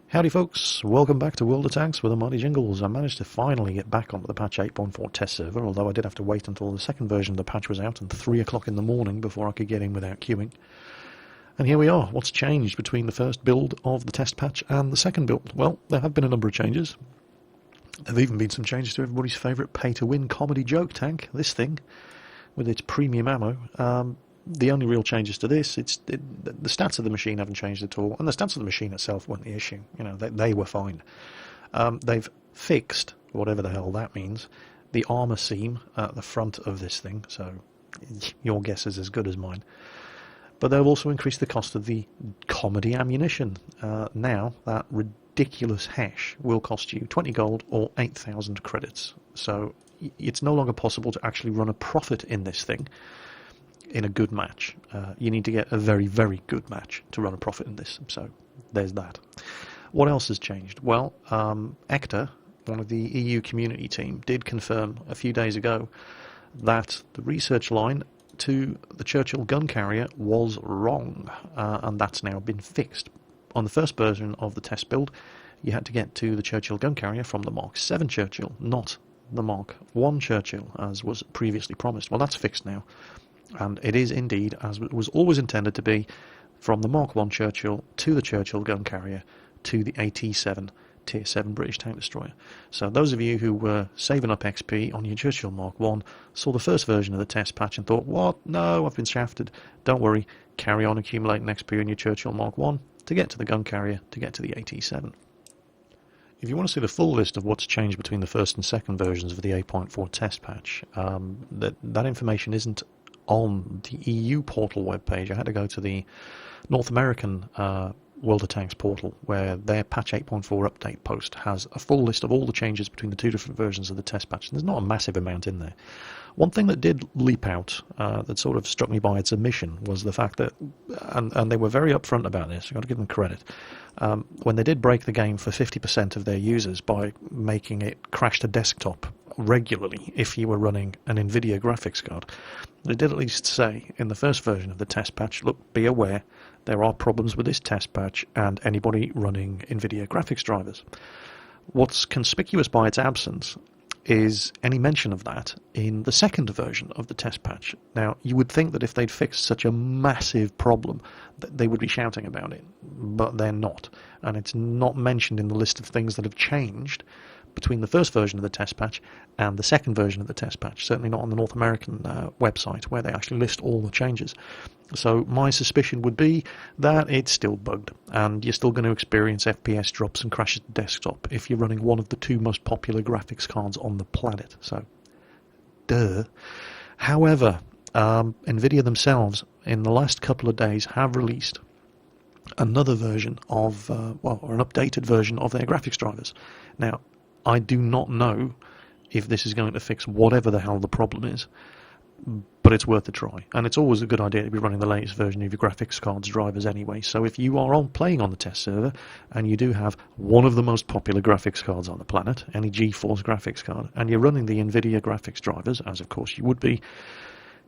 Howdy folks, welcome back to World of Tanks with the mighty Jingles. I managed to finally get back onto the patch 8.4 test server, although I did have to wait until the second version of the patch was out and 3 o'clock in the morning before I could get in without queuing. And here we are. What's changed between the first build of the test patch and the second build? Well, there have been a number of changes. There have even been some changes to everybody's favourite pay-to-win comedy joke tank, this thing, with its premium ammo. The only real changes to this, the stats of the machine haven't changed at all, and the stats of the machine itself weren't the issue. You know, they were fine. They've fixed, whatever the hell that means, the armour seam at the front of this thing, so your guess is as good as mine. But they've also increased the cost of the comedy ammunition. Now, that ridiculous hash will cost you 20 gold or 8,000 credits. So it's no longer possible to actually run a profit in this thing. In a good match. You need to get a very, very good match to run a profit in this, so there's that. What else has changed? Well, Ector, one of the EU community team, did confirm a few days ago that the research line to the Churchill gun carrier was wrong, and that's now been fixed. On the first version of the test build, you had to get to the Churchill gun carrier from the Mark 7 Churchill, not the Mark 1 Churchill, as was previously promised. Well, that's fixed now. And it is indeed, as it was always intended to be, from the Mark 1 Churchill to the Churchill gun carrier to the AT-7 Tier 7 British tank destroyer. So those of you who were saving up XP on your Churchill Mark 1 saw the first version of the test patch and thought, what? No, I've been shafted. Don't worry, carry on accumulating XP on your Churchill Mark 1 to get to the gun carrier, to get to the AT-7. If you want to see the full list of what's changed between the first and second versions of the 8.4 test patch, that information isn't on the EU portal webpage. I had to go to the North American World of Tanks portal, where their patch 8.4 update post has a full list of all the changes between the two different versions of the test patch. There's not a massive amount in there. One thing that did leap out, that sort of struck me by its omission, was the fact that, and they were very upfront about this, I've got to give them credit, when they did break the game for 50% of their users by making it crash to desktop regularly if you were running an NVIDIA graphics card. They did at least say in the first version of the test patch, look, be aware there are problems with this test patch and anybody running NVIDIA graphics drivers. What's conspicuous by its absence is any mention of that in the second version of the test patch. Now, you would think that if they'd fixed such a massive problem, that they would be shouting about it, but they're not. And it's not mentioned in the list of things that have changed between the first version of the test patch and the second version of the test patch, certainly not on the North American website where they actually list all the changes. So my suspicion would be that it's still bugged and you're still going to experience FPS drops and crashes to desktop if you're running one of the two most popular graphics cards on the planet. So, duh. However, NVIDIA themselves in the last couple of days have released another version of, or an updated version of their graphics drivers. Now, I do not know if this is going to fix whatever the hell the problem is, but it's worth a try. And it's always a good idea to be running the latest version of your graphics card's drivers anyway. So if you are playing on the test server and you do have one of the most popular graphics cards on the planet, any GeForce graphics card, and you're running the NVIDIA graphics drivers, as of course you would be,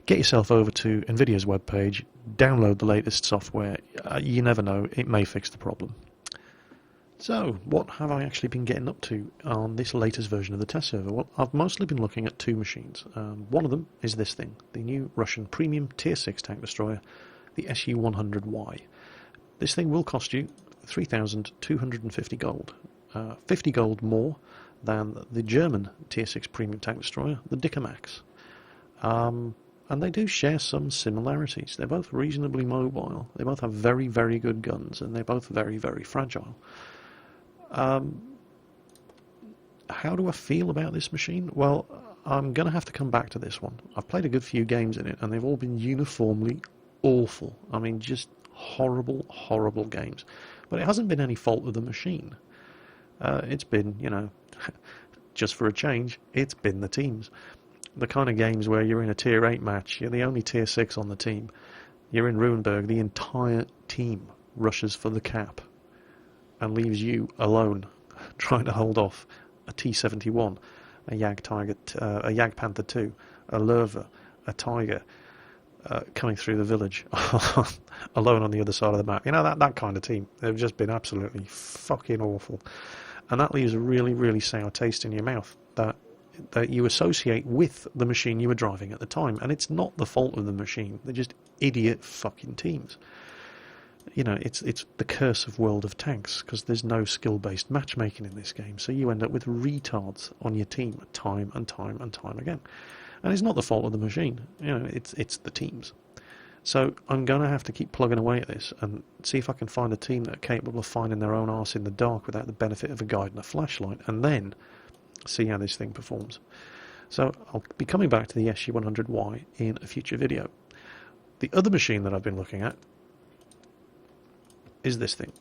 get yourself over to NVIDIA's webpage, download the latest software. You never know, it may fix the problem. So, what have I actually been getting up to on this latest version of the test server? Well, I've mostly been looking at two machines. One of them is this thing, the new Russian premium Tier 6 tank destroyer, the Su-100Y. This thing will cost you 3,250 gold, 50 gold more than the German Tier 6 premium tank destroyer, the Dickermax. And they do share some similarities. They're both reasonably mobile, they both have very, very good guns, and they're both very, very fragile. How do I feel about this machine? Well, I'm going to have to come back to this one. I've played a good few games in it, and they've all been uniformly awful. I mean, just horrible, horrible games. But it hasn't been any fault of the machine. It's been, you know, just for a change, it's been the teams. The kind of games where you're in a Tier 8 match, you're the only Tier 6 on the team, You're in Ruinberg, the entire team rushes for the cap and leaves you alone trying to hold off a T-71, a Jagdpanther 2, a Löwe, a Tiger, coming through the village alone on the other side of the map. You know, that kind of team. They've just been absolutely fucking awful. And that leaves a really, really sour taste in your mouth that you associate with the machine you were driving at the time. And it's not the fault of the machine. They're just idiot fucking teams. You know, it's the curse of World of Tanks, because there's no skill-based matchmaking in this game. So you end up with retards on your team time and time and time again. And it's not the fault of the machine. You know, it's the teams. So I'm going to have to keep plugging away at this and see if I can find a team that are capable of finding their own arse in the dark without the benefit of a guide and a flashlight, and then see how this thing performs. So I'll be coming back to the SG-100Y in a future video. The other machine that I've been looking at is this thing,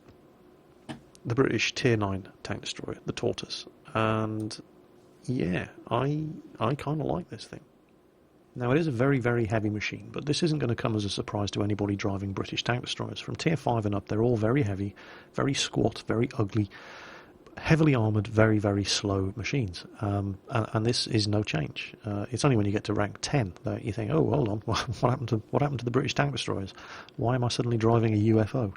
the British Tier 9 tank destroyer, the Tortoise. And yeah, I kind of like this thing. Now, it is a very, very heavy machine, but this isn't going to come as a surprise to anybody driving British tank destroyers. From Tier 5 and up, they're all very heavy, very squat, very ugly, heavily armoured, very, very slow machines. And this is no change. It's only when you get to rank 10 that you think, oh, hold on, what happened to the British tank destroyers? Why am I suddenly driving a UFO?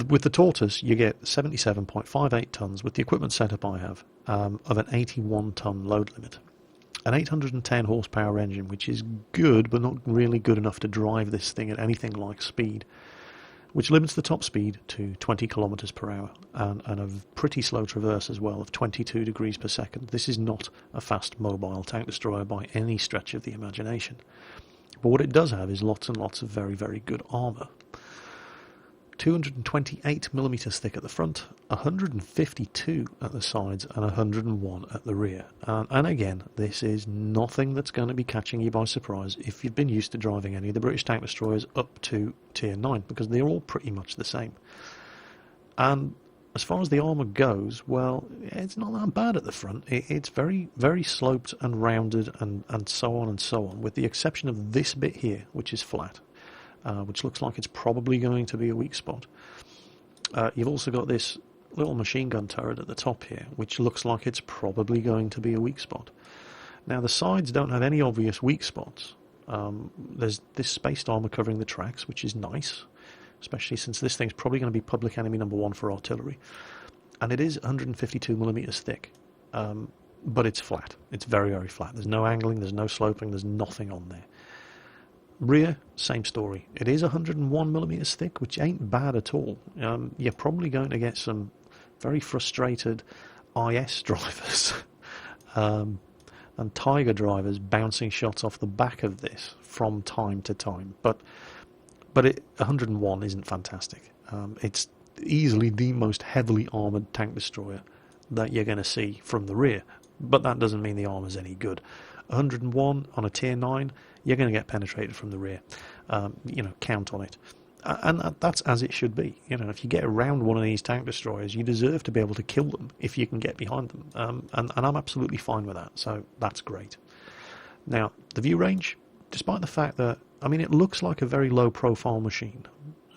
With the Tortoise, you get 77.58 tonnes with the equipment setup I have of an 81-tonne load limit. An 810 horsepower engine, which is good, but not really good enough to drive this thing at anything like speed, which limits the top speed to 20 kilometers per hour and a pretty slow traverse as well of 22 degrees per second. This is not a fast mobile tank destroyer by any stretch of the imagination. But what it does have is lots and lots of very, very good armour. 228mm thick at the front, 152 at the sides, and 101 at the rear. And again, this is nothing that's going to be catching you by surprise if you've been used to driving any of the British tank destroyers up to Tier 9, because they're all pretty much the same. And as far as the armour goes, well, it's not that bad at the front. It's very, very sloped and rounded and so on and so on, with the exception of this bit here, which is flat. Which looks like it's probably going to be a weak spot. You've also got this little machine gun turret at the top here, which looks like it's probably going to be a weak spot. Now, the sides don't have any obvious weak spots. There's this spaced armour covering the tracks, which is nice, especially since this thing's probably going to be public enemy number 1 for artillery. And it is 152mm thick, but it's flat. It's very, very flat. There's no angling, there's no sloping, there's nothing on there. Rear, same story. It is 101mm thick, which ain't bad at all. You're probably going to get some very frustrated IS drivers and Tiger drivers bouncing shots off the back of this from time to time. But 101 isn't fantastic. It's easily the most heavily armoured tank destroyer that you're going to see from the rear. But that doesn't mean the armour's any good. 101 on a Tier 9, you're going to get penetrated from the rear. Count on it. And that's as it should be. If you get around one of these tank destroyers, you deserve to be able to kill them if you can get behind them. And I'm absolutely fine with that, so that's great. Now, the view range, despite the fact that, it looks like a very low-profile machine,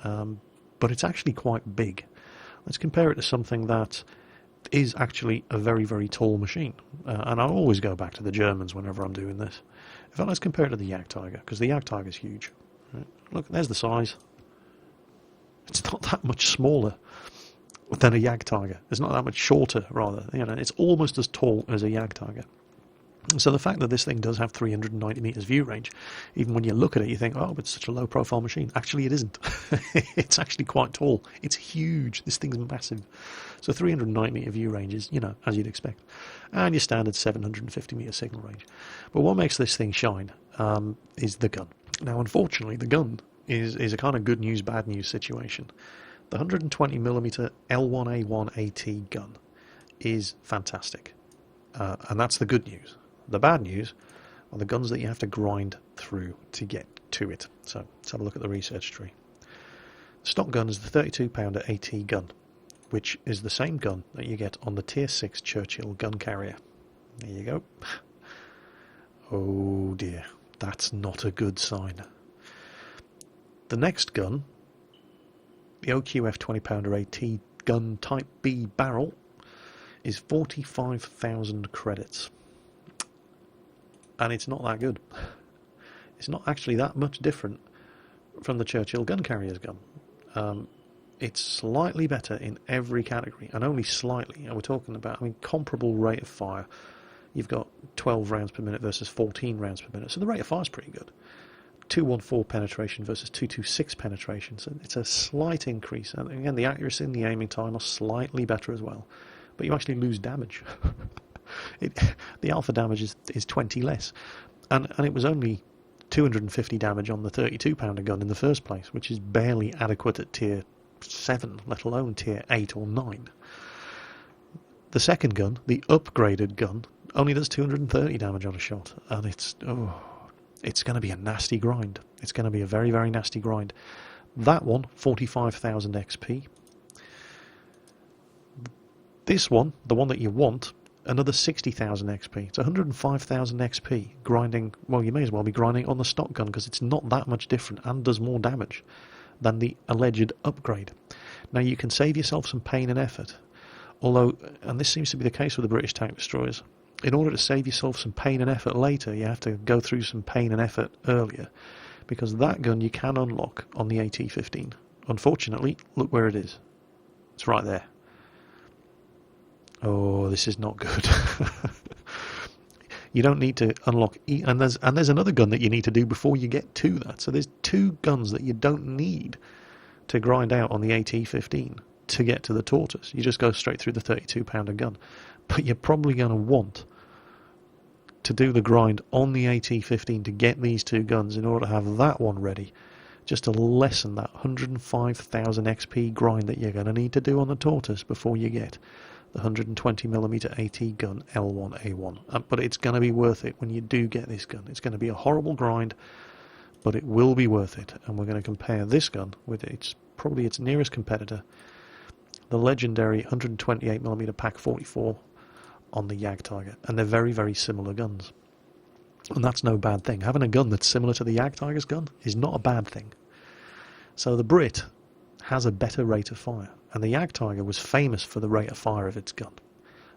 but it's actually quite big. Let's compare it to something that is actually a very, very tall machine. And I always go back to the Germans whenever I'm doing this. In fact, let's compare it to the Jagdtiger, because the Jagdtiger is huge. Right? Look, there's the size. It's not that much smaller than a Jagdtiger. It's not that much shorter, rather. It's almost as tall as a Jagdtiger. So the fact that this thing does have 390 meters view range, even when you look at it, you think, oh, it's such a low-profile machine. Actually, it isn't. It's actually quite tall. It's huge. This thing's massive. So 390 meter view range is, as you'd expect. And your standard 750 meter signal range. But what makes this thing shine is the gun. Now, unfortunately, the gun is a kind of good news, bad news situation. The 120mm L1A1 AT gun is fantastic. And that's the good news. The bad news are the guns that you have to grind through to get to it. So let's have a look at the research tree. The stock gun is the 32-pounder AT gun, which is the same gun that you get on the Tier 6 Churchill gun carrier. There you go. Oh dear, that's not a good sign. The next gun, the OQF 20 pounder AT gun Type B barrel, is 45,000 credits. And it's not that good. It's not actually that much different from the Churchill gun carrier's gun. It's slightly better in every category, and only slightly. And we're talking about, comparable rate of fire. You've got 12 rounds per minute versus 14 rounds per minute, so the rate of fire is pretty good. 214 penetration versus 226 penetration, so it's a slight increase. And again, the accuracy and the aiming time are slightly better as well, but you actually lose damage. The alpha damage is 20 less, and it was only 250 damage on the 32 pounder gun in the first place, which is barely adequate at tier 7, let alone tier 8 or 9. The second gun, the upgraded gun, only does 230 damage on a shot, and it's going to be a nasty grind. It's going to be a very, very nasty grind. That one, 45,000 XP. This one, the one that you want, another 60,000 XP. It's 105,000 XP grinding. Well, you may as well be grinding on the stock gun, because it's not that much different and does more damage than the alleged upgrade. Now, you can save yourself some pain and effort, although, and this seems to be the case with the British tank destroyers, in order to save yourself some pain and effort later, you have to go through some pain and effort earlier, because that gun you can unlock on the AT-15. Unfortunately, look where it is. It's right there. Oh, this is not good. You don't need to unlock and there's another gun that you need to do before you get to that. So there's two guns that you don't need to grind out on the AT-15 to get to the Tortoise. You just go straight through the 32 pounder gun. But you're probably going to want to do the grind on the AT-15 to get these two guns in order to have that one ready, just to lessen that 105,000 XP grind that you're going to need to do on the Tortoise before you get the 120mm AT gun L1A1. But it's going to be worth it when you do get this gun. It's going to be a horrible grind, but it will be worth it. And we're going to compare this gun with probably its nearest competitor, the legendary 128mm Pak 44 on the Jagdtiger. And they're very, very similar guns. And that's no bad thing. Having a gun that's similar to the Jagdtiger's gun is not a bad thing. So the Brit has a better rate of fire, and the Jagdtiger was famous for the rate of fire of its gun.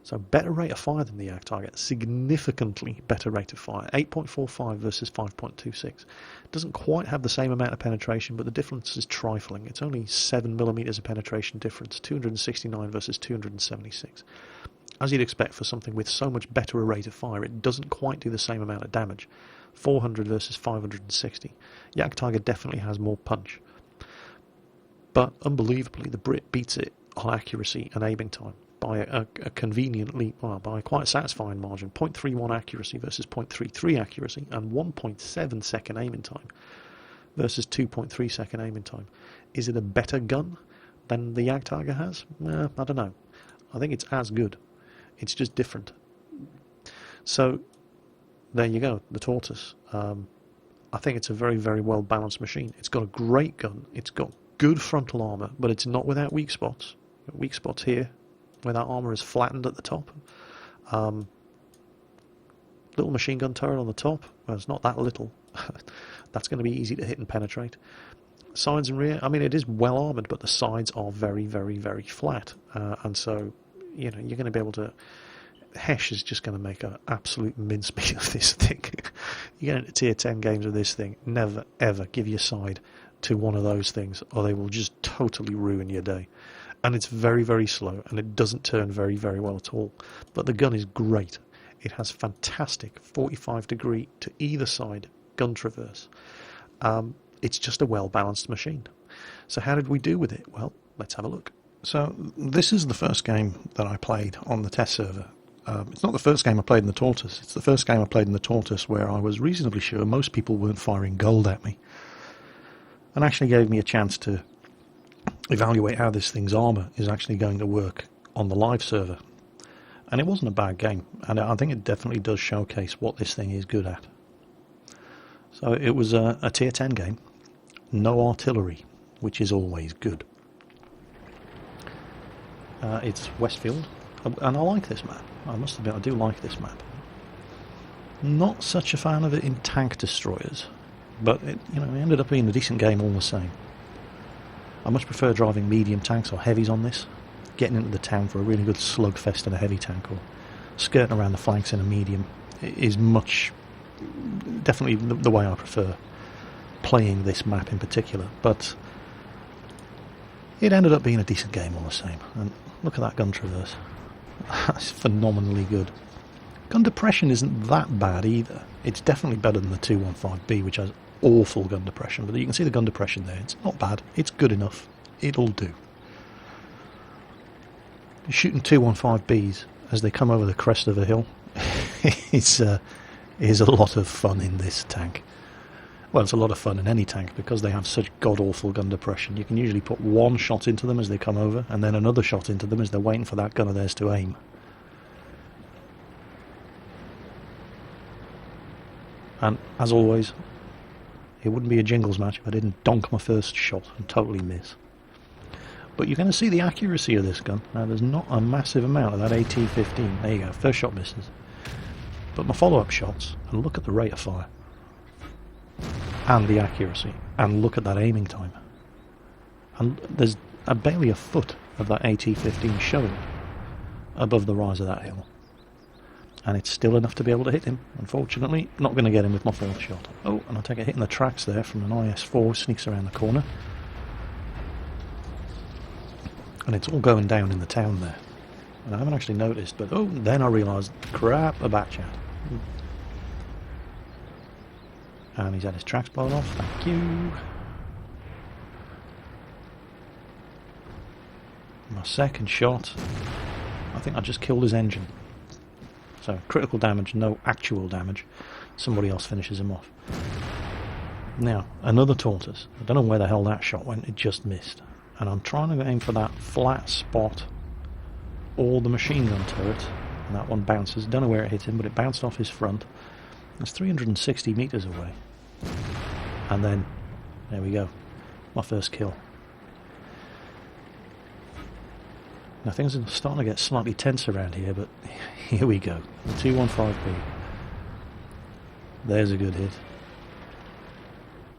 So better rate of fire than the Jagdtiger, significantly better rate of fire, 8.45 versus 5.26. Doesn't quite have the same amount of penetration, but the difference is trifling. It's only 7mm of penetration difference, 269 versus 276. As you'd expect for something with so much better a rate of fire, it doesn't quite do the same amount of damage, 400 versus 560. Jagdtiger definitely has more punch. But unbelievably, the Brit beats it on accuracy and aiming time by a by a quite satisfying margin. 0.31 accuracy versus 0.33 accuracy, and 1.7 second aiming time versus 2.3 second aiming time. Is it a better gun than the Jagdtiger has? I don't know. I think it's as good. It's just different. So there you go, the Tortoise. I think it's a very, very well balanced machine. It's got a great gun. It's got good frontal armour, but it's not without weak spots. Weak spots here, where that armour is flattened at the top. Little machine gun turret on the top. Well, it's not that little. That's going to be easy to hit and penetrate. Sides and rear, it is well armoured, but the sides are very, very, very flat. And so, you're going to be able to... Hesh is just going to make an absolute mincemeat of this thing. You get into tier 10 games with this thing, never, ever give your side to one of those things, or they will just totally ruin your day. And it's very, very slow, and it doesn't turn very, very well at all. But the gun is great. It has fantastic 45-degree to either side gun traverse. It's just a well-balanced machine. So how did we do with it? Well, let's have a look. So this is the first game that I played on the test server. It's not the first game I played in the Tortoise. It's the first game I played in the Tortoise where I was reasonably sure most people weren't firing gold at me, and actually gave me a chance to evaluate how this thing's armour is actually going to work on the live server. And it wasn't a bad game, and I think it definitely does showcase what this thing is good at. So it was a tier 10 game, no artillery, which is always good. It's Westfield, and I like this map. I must admit, I do like this map. Not such a fan of it in tank destroyers, but it ended up being a decent game all the same. I much prefer driving medium tanks or heavies on this. Getting into the town for a really good slugfest in a heavy tank, or skirting around the flanks in a medium, is definitely the way I prefer playing this map in particular. But it ended up being a decent game all the same. And look at that gun traverse. That's phenomenally good. Gun depression isn't that bad either. It's definitely better than the 215B, which has awful gun depression, but you can see the gun depression there. It's not bad. It's good enough. It'll do. Shooting 215Bs as they come over the crest of a hill is a lot of fun in this tank. Well, it's a lot of fun in any tank because they have such god-awful gun depression. You can usually put one shot into them as they come over, and then another shot into them as they're waiting for that gun of theirs to aim. And, as always, it wouldn't be a Jingles match if I didn't donk my first shot and totally miss. But you're going to see the accuracy of this gun. Now, there's not a massive amount of that AT-15. There you go, first shot misses. But my follow-up shots, and look at the rate of fire. And the accuracy. And look at that aiming time. And there's barely a foot of that AT-15 showing above the rise of that hill. And it's still enough to be able to hit him. Unfortunately, not going to get him with my fourth shot. Oh, and I take a hit in the tracks there from an IS-4, sneaks around the corner. And it's all going down in the town there. And I haven't actually noticed, but oh, then I realised, crap, a back chat. And he's had his tracks blown off, thank you. My second shot, I think I just killed his engine. So, critical damage, no actual damage. Somebody else finishes him off. Now, another Tortoise. I don't know where the hell that shot went, it just missed. And I'm trying to aim for that flat spot or the machine gun turret. And that one bounces. Don't know where it hit him, but it bounced off his front. It's 360 metres away. And then, there we go. My first kill. Now things are starting to get slightly tense around here, but here we go. The 215B. There's a good hit.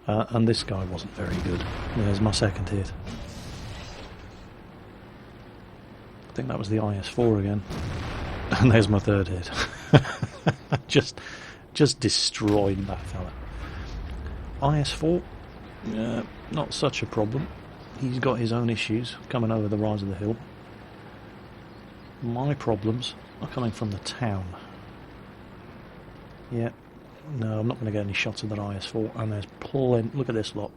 And this guy wasn't very good. There's my second hit. I think that was the IS-4 again. And there's my third hit. just destroyed that fella. IS-4, not such a problem. He's got his own issues coming over the rise of the hill. My problems are coming from the town. Yeah, no, I'm not going to get any shots of that IS-4, and there's plenty. Look at this lot.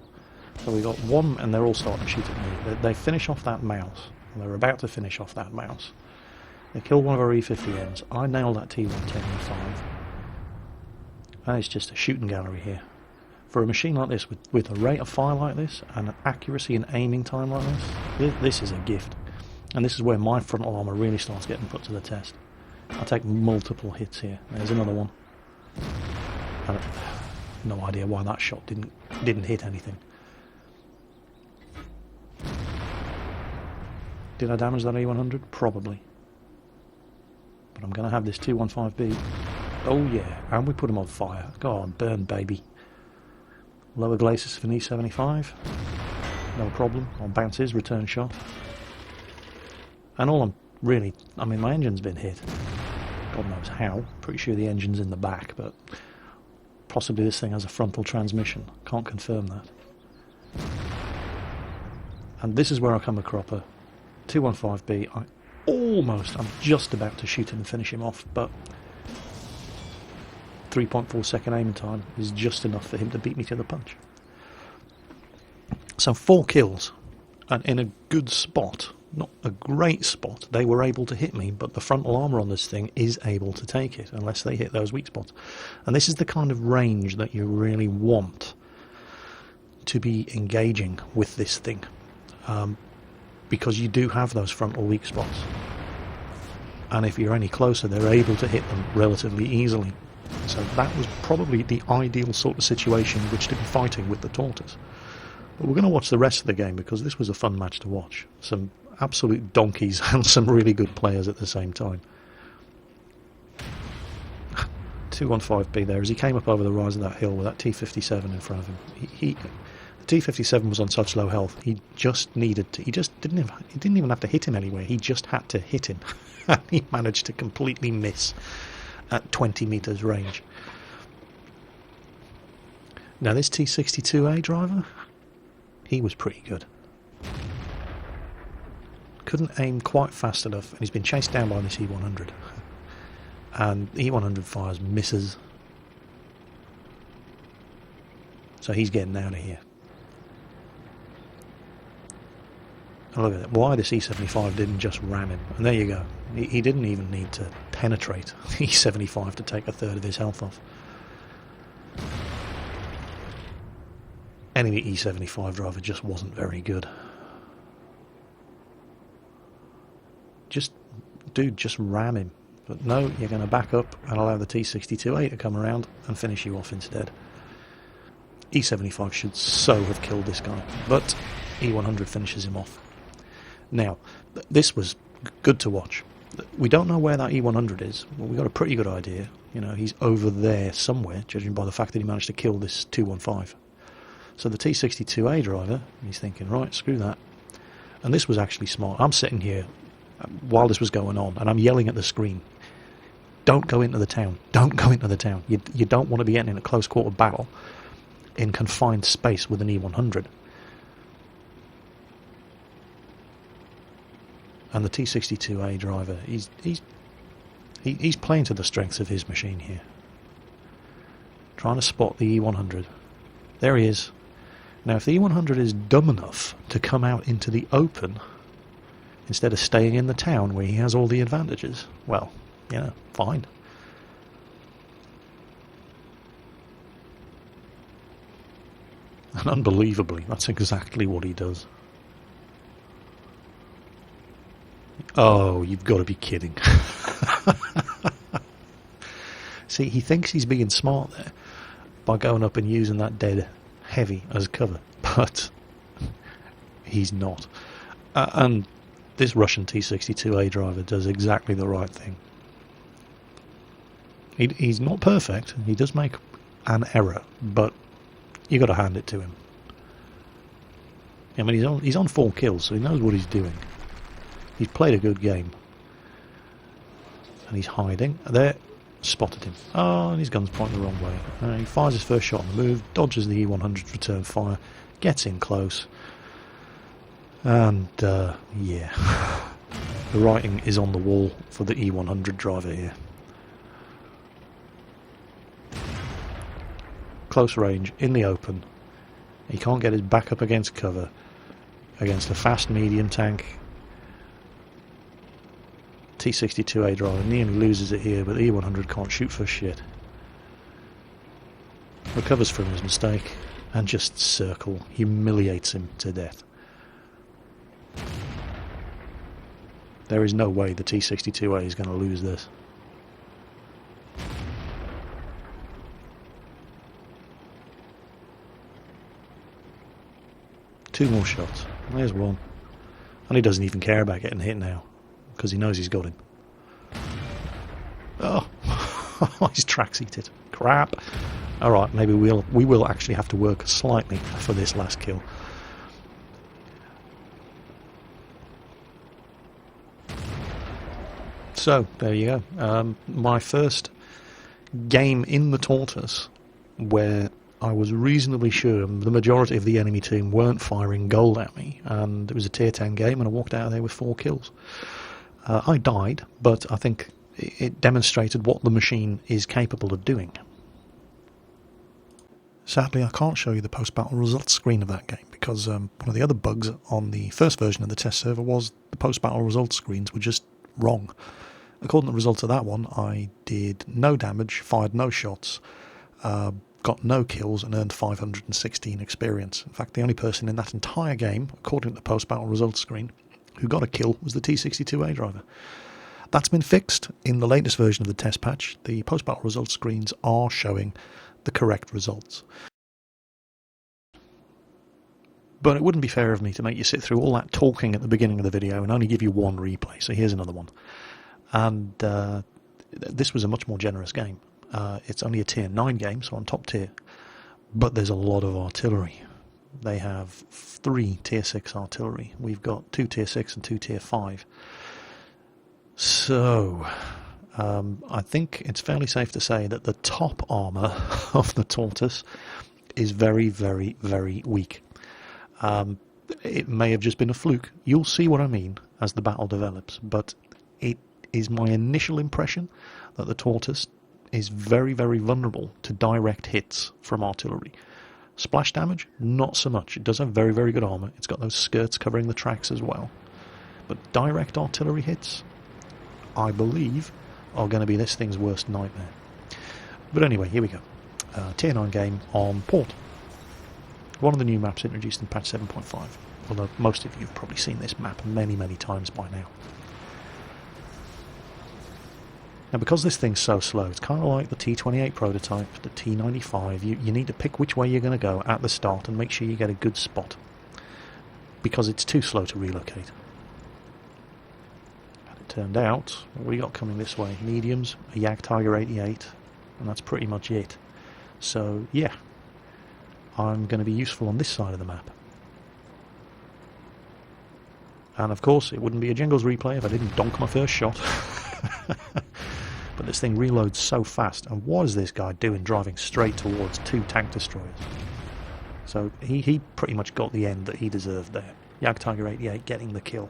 So we got one, and they're all starting to shoot at me. They finish off that mouse. They're about to finish off that mouse. They kill one of our E50Ms. I nailed that T110E5. And it's just a shooting gallery here. For a machine like this, with a rate of fire like this, and an accuracy and aiming time like this is a gift. And this is where my frontal armour really starts getting put to the test. I take multiple hits here. There's another one. I have no idea why that shot didn't hit anything. Did I damage that A100? Probably. But I'm going to have this 215B. Oh yeah, and we put him on fire. Go on, burn baby. Lower glacis for an E75. No problem. I'll bounce his return shot. And all my engine's been hit. God knows how. Pretty sure the engine's in the back, but possibly this thing has a frontal transmission. Can't confirm that. And this is where I come a cropper. 215B. I'm just about to shoot him and finish him off, but 3.4 second aiming time is just enough for him to beat me to the punch. So 4 kills, and in a good spot. Not a great spot. They were able to hit me, but the frontal armour on this thing is able to take it unless they hit those weak spots. And this is the kind of range that you really want to be engaging with this thing, because you do have those frontal weak spots. And if you're any closer, they're able to hit them relatively easily. So that was probably the ideal sort of situation in which to be fighting with the Tortoise. But we're going to watch the rest of the game because this was a fun match to watch. Some absolute donkeys and some really good players at the same time. 215B there, as he came up over the rise of that hill with that T57 in front of him. The T57 was on such low health, he just needed to, he didn't even have to hit him anywhere, he just had to hit him. And he managed to completely miss at 20 metres range. Now this T62A driver, he was pretty good. Couldn't aim quite fast enough, and he's been chased down by this E100. And the E100 fires misses. So he's getting out of here. And look at that. Why this E75 didn't just ram him. And there you go. He didn't even need to penetrate the E75 to take a third of his health off. Enemy E75 driver just wasn't very good. Dude, just ram him. But no, you're going to back up and allow the T62A to come around and finish you off instead. E75 should so have killed this guy, but E100 finishes him off. Now, this was good to watch. We don't know where that E100 is. Well, we got a pretty good idea. You know, he's over there somewhere, judging by the fact that he managed to kill this 215. So the T62A driver, he's thinking, right, screw that. And this was actually smart. I'm sitting here while this was going on, and I'm yelling at the screen, don't go into the town, don't go into the town. You don't want to be getting in a close quarter battle in confined space with an E100. And the T62A driver, he's playing to the strengths of his machine here. Trying to spot the E100. There he is. Now if the E100 is dumb enough to come out into the open instead of staying in the town where he has all the advantages, well, you know, fine. And unbelievably, that's exactly what he does. Oh, you've got to be kidding. See, he thinks he's being smart there by going up and using that dead heavy as cover, but he's not. And this Russian T62A driver does exactly the right thing. He's not perfect, he does make an error, but you got to hand it to him. I mean, he's on 4 kills, so he knows what he's doing. He's played a good game. And he's hiding. There, spotted him. Oh, and his gun's pointing the wrong way. He fires his first shot on the move, dodges the E100's return fire, gets in close. And, yeah. The writing is on the wall for the E100 driver here. Close range, in the open. He can't get his back up against cover. Against a fast medium tank. T62A driver nearly loses it here, but the E100 can't shoot for shit. Recovers from his mistake and just humiliates him to death. There is no way the T62A is going to lose this. Two more shots. There's one. And he doesn't even care about getting hit now, because he knows he's got him. Oh, he's track-seated. Crap. Alright, maybe we will actually have to work slightly for this last kill. So, there you go. My first game in the Tortoise where I was reasonably sure the majority of the enemy team weren't firing gold at me, and it was a tier 10 game and I walked out of there with 4 kills. I died, but I think it demonstrated what the machine is capable of doing. Sadly, I can't show you the post-battle results screen of that game because one of the other bugs on the first version of the test server was the post-battle results screens were just wrong. According to the results of that one, I did no damage, fired no shots, got no kills and earned 516 experience. In fact, the only person in that entire game, according to the post-battle results screen, who got a kill was the T62A driver. That's been fixed in the latest version of the test patch. The post-battle results screens are showing the correct results. But it wouldn't be fair of me to make you sit through all that talking at the beginning of the video and only give you one replay, so here's another one. And this was a much more generous game. It's only a tier 9 game, so on top tier. But there's a lot of artillery. They have 3 tier 6 artillery. We've got 2 tier 6 and 2 tier 5. So, I think it's fairly safe to say that the top armour of the Tortoise is very, very, very weak. It may have just been a fluke. You'll see what I mean as the battle develops, but it is my initial impression that the Tortoise is very, very vulnerable to direct hits from artillery. Splash damage, not so much. It does have very, very good armour. It's got those skirts covering the tracks as well. But direct artillery hits, I believe, are going to be this thing's worst nightmare. But anyway, here we go. Tier 9 game on Port. One of the new maps introduced in patch 7.5. Although most of you have probably seen this map many, many times by now. Now, because this thing's so slow, it's kind of like the T28 prototype, the T95. You need to pick which way you're going to go at the start and make sure you get a good spot. Because it's too slow to relocate. And it turned out, what we got coming this way? Mediums, a Jagdtiger 88, and that's pretty much it. So, yeah. I'm going to be useful on this side of the map. And of course, it wouldn't be a Jingles replay if I didn't donk my first shot. But this thing reloads so fast, and what is this guy doing driving straight towards 2 tank destroyers? So he pretty much got the end that he deserved there. Jagdtiger 88 getting the kill.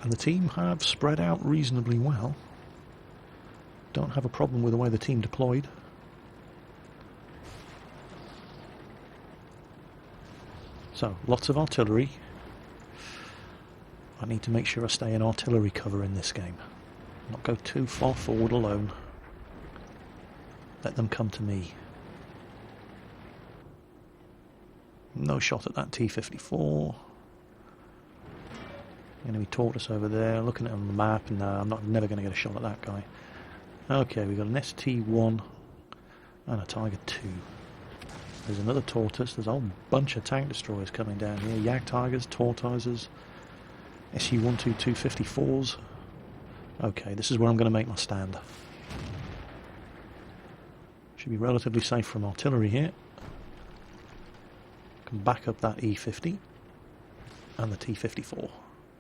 And the team have spread out reasonably well. Don't have a problem with the way the team deployed. So, lots of artillery. I need to make sure I stay in artillery cover in this game. Not go too far forward alone. Let them come to me. No shot at that T-54. Enemy Tortoise over there, looking at it on the map, and I'm never going to get a shot at that guy. Okay, we've got an ST-1 and a Tiger 2. There's another Tortoise. There's a whole bunch of tank destroyers coming down here. Jagdtigers, Tortoises, SU-122 254s. Okay, this is where I'm going to make my stand. Should be relatively safe from artillery here. Can back up that E-50 and the T-54.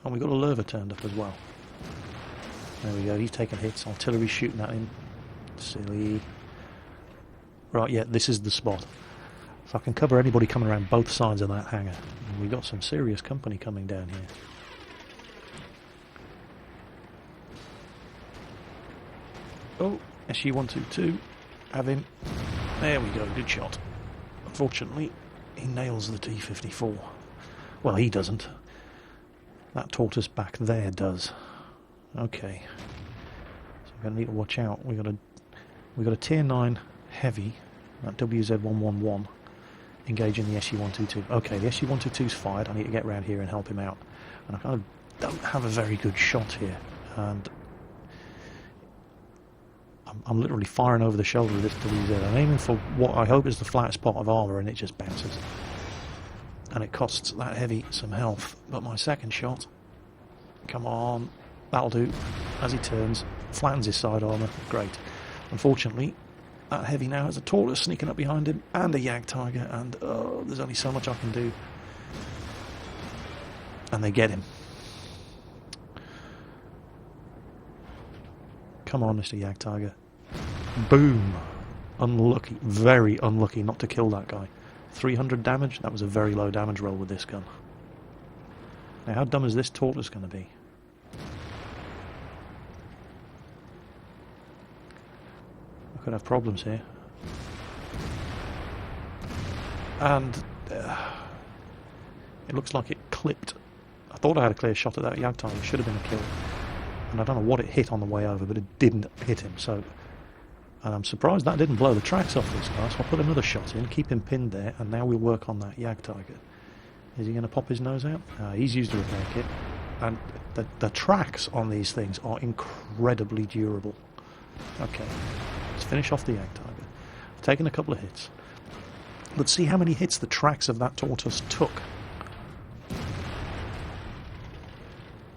And we've got a Lerva turned up as well. There we go, he's taking hits. Artillery shooting at him. Silly. Right, yeah, this is the spot. So I can cover anybody coming around both sides of that hangar. And we've got some serious company coming down here. Oh, SU-122. Have him. There we go, good shot. Unfortunately, he nails the T-54. Well, he doesn't. That Tortoise back there does. Okay. So I'm going to need to watch out. We got a tier 9 heavy, that WZ-111, engaging the SU-122. Okay, the SU-122's fired. I need to get around here and help him out. And I kind of don't have a very good shot here. And I'm literally firing over the shoulder of this WZ. I'm aiming for what I hope is the flat spot of armour, and it just bounces. And it costs that heavy some health. But my second shot, come on, that'll do. As he turns, flattens his side armour. Great. Unfortunately, that heavy now has a Tortoise sneaking up behind him and a Jagdtiger, and oh, there's only so much I can do. And they get him. Come on, Mr. Jagdtiger. Boom. Unlucky, very unlucky not to kill that guy. 300 damage, that was a very low damage roll with this gun. Now how dumb is this Tortoise going to be? I could have problems here. And it looks like it clipped. I thought I had a clear shot at that Jagdtiger, it should have been a kill. And I don't know what it hit on the way over, but it didn't hit him, so... And I'm surprised that didn't blow the tracks off this guy, so I'll put another shot in, keep him pinned there, and now we'll work on that Jagdtiger. Is he going to pop his nose out? He's used a repair kit. And the tracks on these things are incredibly durable. Okay, let's finish off the Jagdtiger. I've taken a couple of hits. Let's see how many hits the tracks of that Tortoise took.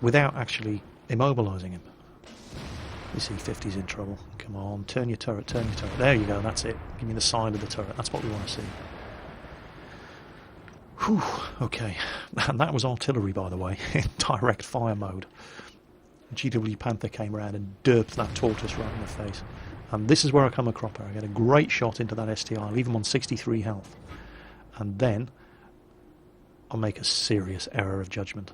without actually immobilising him. You see 50's in trouble. Come on, turn your turret, turn your turret. There you go, that's it. Give me the side of the turret. That's what we want to see. Whew, okay. And that was artillery, by the way, in direct fire mode. GW Panther came around and derped that Tortoise right in the face. And this is where I come a cropper. I get a great shot into that STI, leave him on 63 health. And then I'll make a serious error of judgment.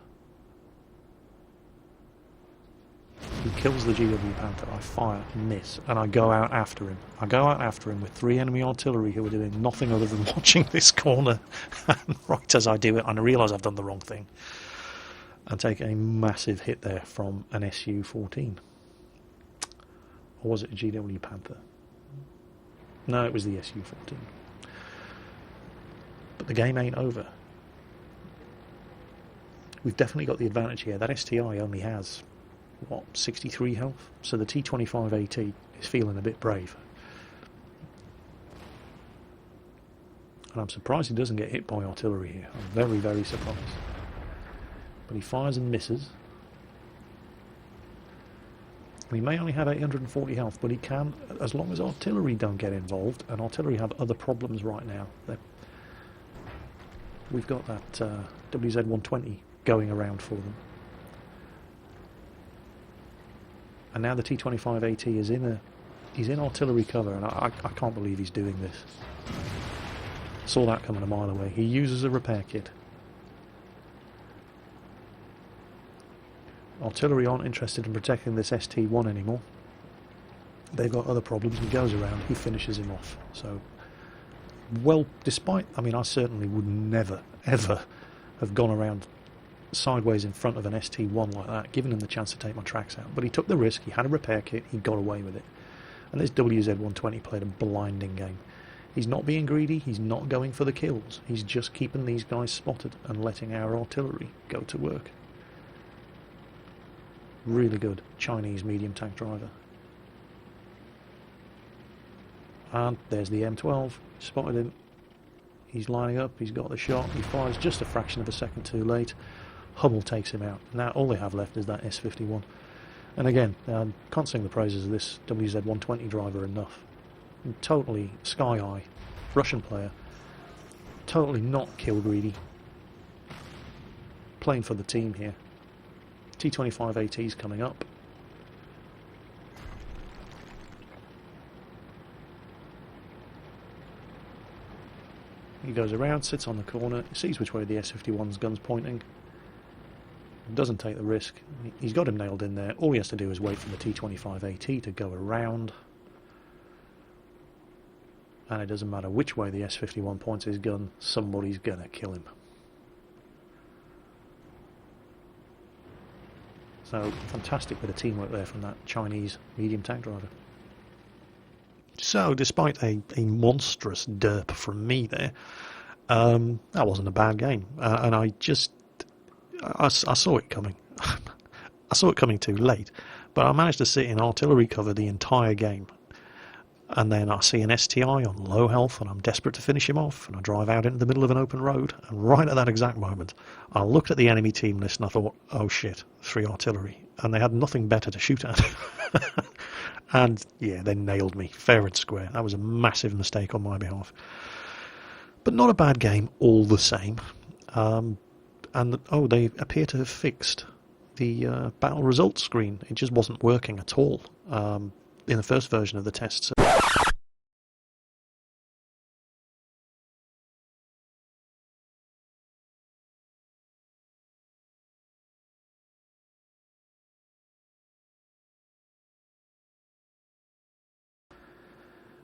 He kills the GW Panther, I fire, miss, and I go out after him. I go out after him with 3 enemy artillery who are doing nothing other than watching this corner. And right as I do it, I realise I've done the wrong thing. And take a massive hit there from an Su-14. Or was it a GW Panther? No, it was the Su-14. But the game ain't over. We've definitely got the advantage here. That STI only has, what, 63 health? So the T25AT is feeling a bit brave. And I'm surprised he doesn't get hit by artillery here. I'm very, very surprised. But he fires and misses. And he may only have 840 health, but he can, as long as artillery don't get involved, and artillery have other problems right now. We've got that WZ-120 going around for them. And now the T25AT is he's in artillery cover, and I can't believe he's doing this. Saw that coming a mile away. He uses a repair kit. Artillery aren't interested in protecting this ST1 anymore. They've got other problems. He goes around, he finishes him off. So, well, despite, I mean, I certainly would never, ever have gone around sideways in front of an ST1 like that, giving him the chance to take my tracks out. But he took the risk, he had a repair kit, he got away with it. And this WZ-120 played a blinding game. He's not being greedy, he's not going for the kills. He's just keeping these guys spotted and letting our artillery go to work. Really good Chinese medium tank driver. And there's the M12, spotted him. He's lining up, he's got the shot, he fires just a fraction of a second too late. Hubble takes him out. Now all they have left is that S51. And again, can't sing the praises of this WZ-120 driver enough. Totally sky high, Russian player, totally not kill greedy. Playing for the team here. T25AT's coming up. He goes around, sits on the corner, sees which way the S51's gun's pointing. Doesn't take the risk. He's got him nailed in there. All he has to do is wait for the T25AT to go around. And it doesn't matter which way the S51 points his gun, somebody's gonna kill him. So, fantastic bit of teamwork there from that Chinese medium tank driver. So, despite a monstrous derp from me there, that wasn't a bad game. And I saw it coming. I saw it coming too late. But I managed to sit in artillery cover the entire game. And then I see an STI on low health, and I'm desperate to finish him off, and I drive out into the middle of an open road, and right at that exact moment, I looked at the enemy team list and I thought, oh shit, 3 artillery, and they had nothing better to shoot at. And yeah, they nailed me, fair and square. That was a massive mistake on my behalf. But not a bad game all the same. They appear to have fixed the battle results screen. It just wasn't working at all in the first version of the tests.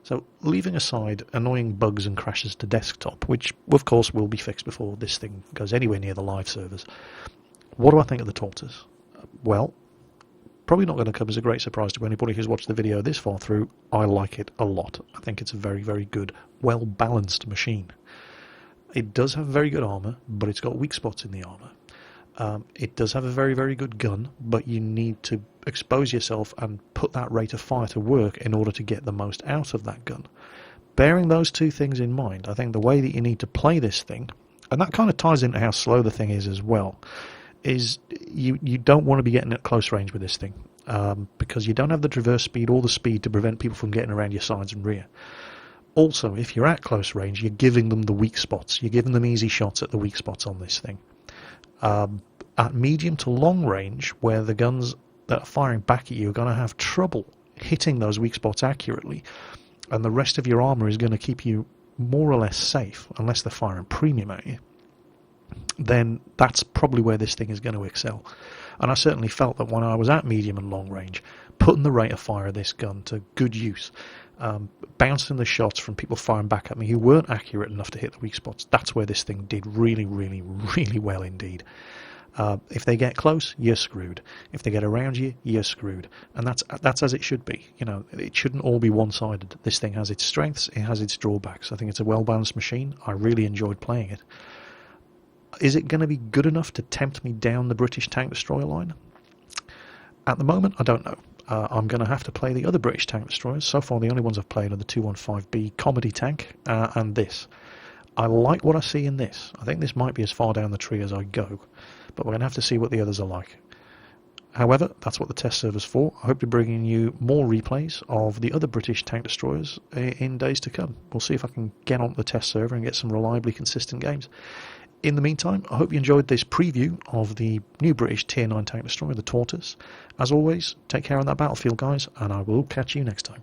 So, leaving aside annoying bugs and crashes to desktop, which of course will be fixed before this thing goes anywhere near the live servers, what do I think of the Tortoise? Well, probably not going to come as a great surprise to anybody who's watched the video this far through. I like it a lot. I think it's a very, very good, well-balanced machine. It does have very good armour, but it's got weak spots in the armour. It does have a very, very good gun, but you need to expose yourself and put that rate of fire to work in order to get the most out of that gun. Bearing those two things in mind, I think the way that you need to play this thing, and that kind of ties into how slow the thing is as well, is you don't want to be getting at close range with this thing, because you don't have the traverse speed or the speed to prevent people from getting around your sides and rear. Also, if you're at close range, you're giving them the weak spots. You're giving them easy shots at the weak spots on this thing. At medium to long range, where the guns that are firing back at you are going to have trouble hitting those weak spots accurately, and the rest of your armour is going to keep you more or less safe, unless they're firing premium at you, then that's probably where this thing is going to excel. And I certainly felt that when I was at medium and long range, putting the rate of fire of this gun to good use, bouncing the shots from people firing back at me who weren't accurate enough to hit the weak spots, that's where this thing did really, really, really well indeed. If they get close, you're screwed. If they get around you, you're screwed. And that's as it should be. You know, it shouldn't all be one-sided. This thing has its strengths, it has its drawbacks. I think it's a well-balanced machine. I really enjoyed playing it. Is it going to be good enough to tempt me down the British tank destroyer line? At the moment, I don't know. I'm going to have to play the other British tank destroyers. So far, the only ones I've played are the 215B comedy tank and this. I like what I see in this. I think this might be as far down the tree as I go, but we're going to have to see what the others are like. However, that's what the test server's for. I hope to be bringing you more replays of the other British tank destroyers in days to come. We'll see if I can get onto the test server and get some reliably consistent games. In the meantime, I hope you enjoyed this preview of the new British Tier 9 tank destroyer, the Tortoise. As always, take care on that battlefield, guys, and I will catch you next time.